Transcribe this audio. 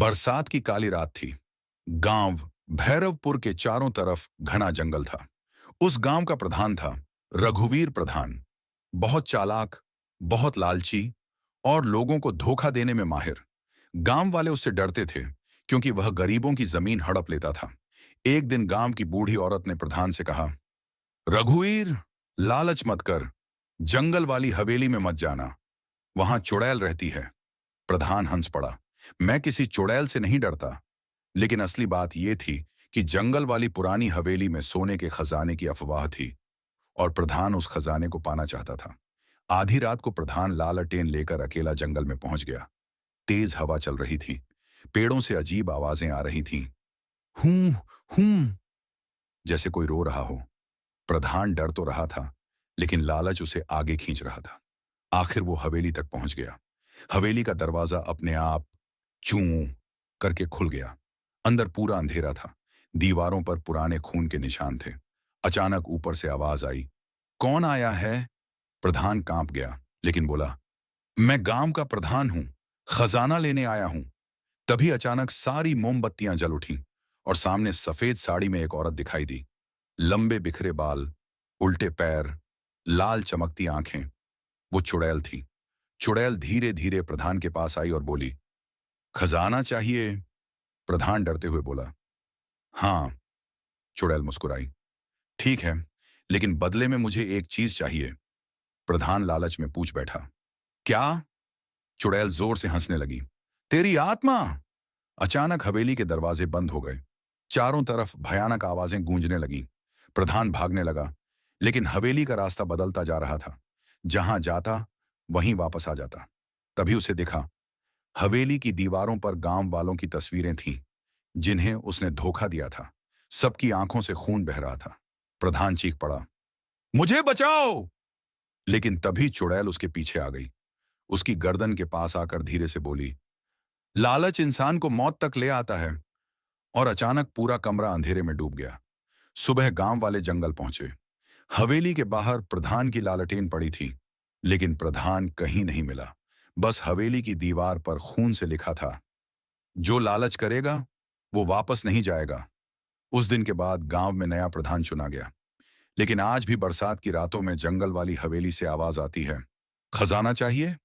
बरसात की काली रात थी। गांव भैरवपुर के चारों तरफ घना जंगल था। उस गांव का प्रधान था रघुवीर प्रधान। बहुत चालाक, बहुत लालची और लोगों को धोखा देने में माहिर। गांव वाले उससे डरते थे क्योंकि वह गरीबों की जमीन हड़प लेता था। एक दिन गांव की बूढ़ी औरत ने प्रधान से कहा, रघुवीर, लालच मत कर, जंगल वाली हवेली में मत जाना, वहां चुड़ैल रहती है। प्रधान हंस पड़ा। मैं किसी चुड़ैल से नहीं डरता। लेकिन असली बात यह थी कि जंगल वाली पुरानी हवेली में सोने के खजाने की अफवाह थी और प्रधान उस खजाने को पाना चाहता था। आधी रात को प्रधान लालटेन लेकर अकेला जंगल में पहुंच गया। तेज हवा चल रही थी। पेड़ों से अजीब आवाजें आ रही थीं। हूं, हूं, जैसे कोई रो रहा हो। प्रधान डर तो रहा था, लेकिन लालच उसे आगे खींच रहा था। आखिर वो हवेली तक पहुंच गया। हवेली का दरवाजा अपने आप चूं करके खुल गया। अंदर पूरा अंधेरा था। दीवारों पर पुराने खून के निशान थे। अचानक ऊपर से आवाज आई, कौन आया है? प्रधान कांप गया, लेकिन बोला, मैं गांव का प्रधान हूं, खजाना लेने आया हूं। तभी अचानक सारी मोमबत्तियां जल उठीं और सामने सफेद साड़ी में एक औरत दिखाई दी। लंबे बिखरे बाल, उल्टे पैर, लाल चमकती आंखें। वो चुड़ैल थी। चुड़ैल धीरे धीरे प्रधान के पास आई और बोली, खजाना चाहिए? प्रधान डरते हुए बोला, हाँ। चुड़ैल मुस्कुराई, ठीक है, लेकिन बदले में मुझे एक चीज चाहिए। प्रधान लालच में पूछ बैठा, क्या? चुड़ैल जोर से हंसने लगी, तेरी आत्मा। अचानक हवेली के दरवाजे बंद हो गए। चारों तरफ भयानक आवाजें गूंजने लगीं। प्रधान भागने लगा, लेकिन हवेली का रास्ता बदलता जा रहा था। जहां जाता वहीं वापस आ जाता। तभी उसे दिखा, हवेली की दीवारों पर गांव वालों की तस्वीरें थीं, जिन्हें उसने धोखा दिया था। सबकी आंखों से खून बह रहा था। प्रधान चीख पड़ा, मुझे बचाओ! लेकिन तभी चुड़ैल उसके पीछे आ गई। उसकी गर्दन के पास आकर धीरे से बोली, लालच इंसान को मौत तक ले आता है। और अचानक पूरा कमरा अंधेरे में डूब गया। सुबह गांव वाले जंगल पहुंचे। हवेली के बाहर प्रधान की लालटेन पड़ी थी, लेकिन प्रधान कहीं नहीं मिला। बस हवेली की दीवार पर खून से लिखा था, जो लालच करेगा वो वापस नहीं जाएगा। उस दिन के बाद गांव में नया प्रधान चुना गया। लेकिन आज भी बरसात की रातों में जंगल वाली हवेली से आवाज आती है, खजाना चाहिए?